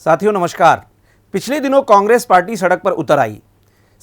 साथियों नमस्कार। पिछले दिनों कांग्रेस पार्टी सड़क पर उतर आई।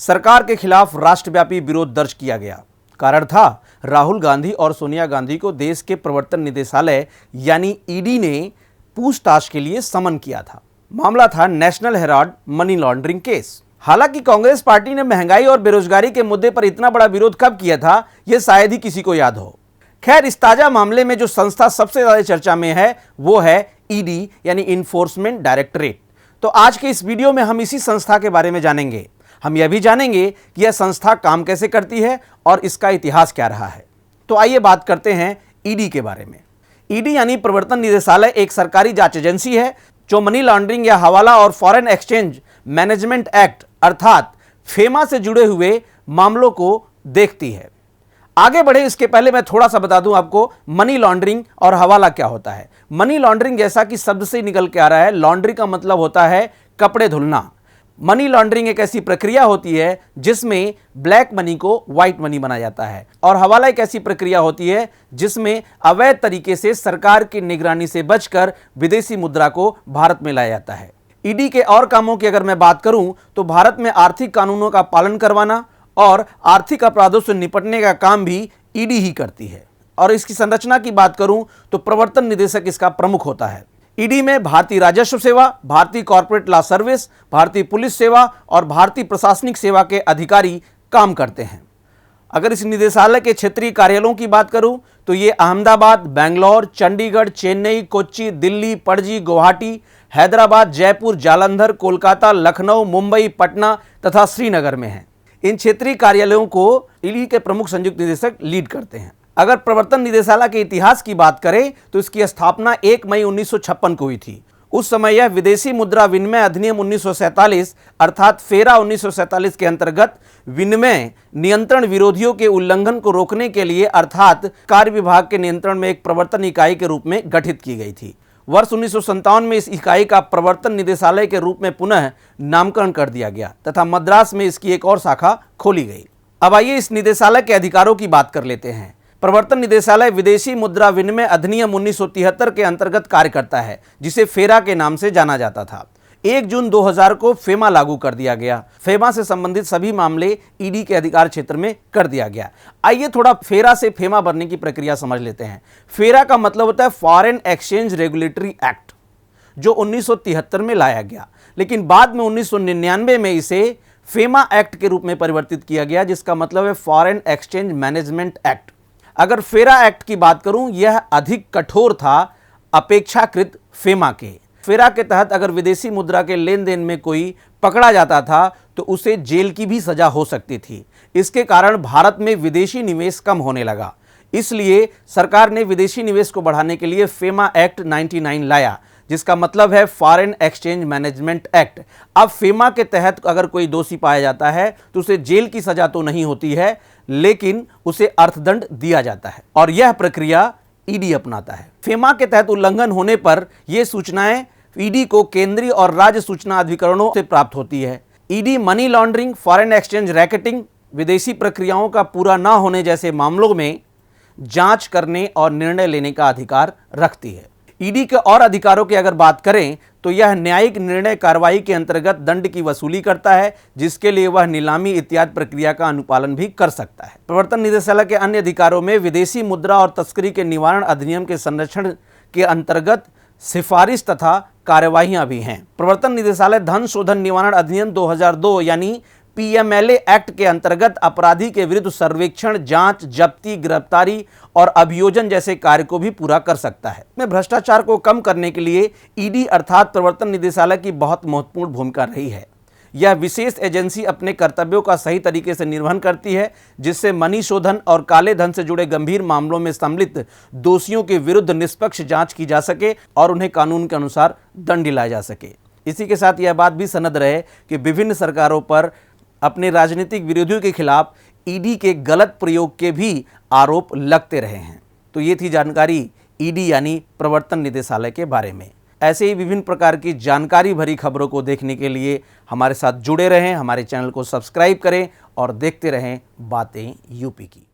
सरकार के खिलाफ राष्ट्रव्यापी विरोध दर्ज किया गया। कारण था राहुल गांधी और सोनिया गांधी को देश के प्रवर्तन निदेशालय यानी ईडी ने पूछताछ के लिए समन किया था। मामला था national Herald money laundering case. हालांकि कांग्रेस पार्टी ने महंगाई और बेरोजगारी के मुद्दे पर इतना बड़ा विरोध कब किया था, यह शायद ही किसी को याद हो। खैर, इस ताजा मामले में जो संस्था सबसे ज्यादा चर्चा में है वो है ईडी यानी इन्फोर्समेंट डायरेक्टरेट। तो आज के इस वीडियो में हम इसी संस्था के बारे में जानेंगे। हम यह भी जानेंगे कि यह संस्था काम कैसे करती है और इसका इतिहास क्या रहा है। तो आइए बात करते हैं ईडी के बारे में। ईडी यानी प्रवर्तन निदेशालय एक सरकारी जांच एजेंसी है जो मनी लॉन्ड्रिंग या हवाला और फॉरेन एक्सचेंज मैनेजमेंट एक्ट अर्थात फेमा से जुड़े हुए मामलों को देखती है। आगे बढ़े इसके पहले मैं थोड़ा सा बता दूं आपको मनी लॉन्ड्रिंग और हवाला क्या होता है। मनी लॉन्ड्रिंग जैसा कि शब्द से निकल के आ रहा है, लॉन्ड्री का मतलब होता है कपड़े धुलना। मनी लॉन्ड्रिंग एक ऐसी प्रक्रिया होती है जिसमें ब्लैक मनी को व्हाइट मनी बनाया जाता है, और हवाला एक ऐसी प्रक्रिया होती है जिसमें अवैध तरीके से सरकार की निगरानी से बचकर विदेशी मुद्रा को भारत में लाया जाता है। ईडी के और कामों की अगर मैं बात करूं तो भारत में आर्थिक कानूनों का पालन करवाना और आर्थिक अपराधों से निपटने का काम भी ईडी ही करती है। और इसकी संरचना की बात करूं तो प्रवर्तन निदेशक इसका प्रमुख होता है। ईडी में भारतीय राजस्व सेवा, भारतीय कॉर्पोरेट लॉ सर्विस, भारतीय पुलिस सेवा और भारतीय प्रशासनिक सेवा के अधिकारी काम करते हैं। अगर इस निदेशालय के क्षेत्रीय कार्यालयों की बात करूं तो ये अहमदाबाद, बेंगलोर, चंडीगढ़, चेन्नई, कोच्चि, दिल्ली, पणजी, गुवाहाटी, हैदराबाद, जयपुर, जालंधर, कोलकाता, लखनऊ, मुंबई, पटना तथा श्रीनगर में है। इन क्षेत्रीय कार्यालयों को ईडी के प्रमुख संयुक्त निदेशक लीड करते हैं। अगर प्रवर्तन निदेशालय के इतिहास की बात करें तो इसकी स्थापना 1 मई 1956 को हुई थी। उस समय यह विदेशी मुद्रा विनिमय अधिनियम 1947 अर्थात फेरा 1947 के अंतर्गत विनिमय नियंत्रण विरोधियों के उल्लंघन को रोकने के लिए अर्थात कार्य विभाग के नियंत्रण में एक प्रवर्तन इकाई के रूप में गठित की गई थी। वर्ष 1957 में इस इकाई का प्रवर्तन निदेशालय के रूप में पुनः नामकरण कर दिया गया तथा मद्रास में इसकी एक और शाखा खोली गई। अब आइए इस निदेशालय के अधिकारों की बात कर लेते हैं। प्रवर्तन निदेशालय विदेशी मुद्रा विनिमय अधिनियम 1973 के अंतर्गत कार्य करता है, जिसे फेरा के नाम से जाना जाता था। 1 जून 2000 को फेमा लागू कर दिया गया। फेमा से संबंधित सभी मामले ईडी के अधिकार क्षेत्र में कर दिया गया। आइए थोड़ा फेरा से फेमा बनने की प्रक्रिया समझ लेते हैं। फेरा का मतलब होता है फॉरेन एक्सचेंज रेगुलेटरी एक्ट, जो 1973 में लाया गया, लेकिन बाद में 1999 में इसे फेमा एक्ट के रूप में परिवर्तित किया गया, जिसका मतलब है फॉरेन एक्सचेंज मैनेजमेंट एक्ट। अगर फेरा एक्ट की बात करूं, यह अधिक कठोर था अपेक्षाकृत फेमा के। फेरा के तहत अगर विदेशी मुद्रा के लेन देन में कोई पकड़ा जाता था तो उसे जेल की भी सजा हो सकती थी। इसके कारण भारत में विदेशी निवेश कम होने लगा। इसलिए सरकार ने विदेशी निवेश को बढ़ाने के लिए फेमा एक्ट 99 लाया, जिसका मतलब है फॉरेन एक्सचेंज मैनेजमेंट एक्ट। अब फेमा के तहत अगर कोई दोषी पाया जाता है तो उसे जेल की सजा तो नहीं होती है, लेकिन उसे अर्थदंड दिया जाता है, और यह प्रक्रिया ईडी अपनाता है। फेमा के तहत उल्लंघन होने पर यह सूचनाएं ईडी को केंद्रीय और राज्य सूचना अधिकरणों से प्राप्त होती है। ED money laundering, foreign exchange racketing, विदेशी प्रक्रियाओं का पूरा न होने जैसे मामलों में जांच करने और निर्णय लेने का अधिकार रखती है। ईडी के और अधिकारों की अगर बात करें तो यह न्यायिक निर्णय कार्रवाई के अंतर्गत दंड की वसूली करता है, जिसके लिए वह नीलामी इत्यादि प्रक्रिया का अनुपालन भी कर सकता है। प्रवर्तन निदेशालय के अन्य अधिकारों में विदेशी मुद्रा और तस्करी के निवारण अधिनियम के संरक्षण के अंतर्गत सिफारिश तथा कार्यवाहियां भी हैं। प्रवर्तन निदेशालय धन शोधन निवारण अधिनियम 2002 यानी पीएमएलए एक्ट के अंतर्गत अपराधी के विरुद्ध सर्वेक्षण, जांच, जब्ती, गिरफ्तारी और अभियोजन जैसे कार्य को भी पूरा कर सकता है। में भ्रष्टाचार को कम करने के लिए ईडी अर्थात प्रवर्तन निदेशालय की बहुत महत्वपूर्ण भूमिका रही है। यह विशेष एजेंसी अपने कर्तव्यों का सही तरीके से निर्वहन करती है, जिससे मनी शोधन और काले धन से जुड़े गंभीर मामलों में सम्मिलित दोषियों के विरुद्ध निष्पक्ष जांच की जा सके और उन्हें कानून के अनुसार दंड दिलाया जा सके। इसी के साथ यह बात भी सनद रहे कि विभिन्न सरकारों पर अपने राजनीतिक विरोधियों के खिलाफ ईडी के गलत प्रयोग के भी आरोप लगते रहे हैं। तो ये थी जानकारी ईडी यानी प्रवर्तन निदेशालय के बारे में। ऐसे ही विभिन्न प्रकार की जानकारी भरी खबरों को देखने के लिए हमारे साथ जुड़े रहें, हमारे चैनल को सब्सक्राइब करें और देखते रहें बातें यूपी की।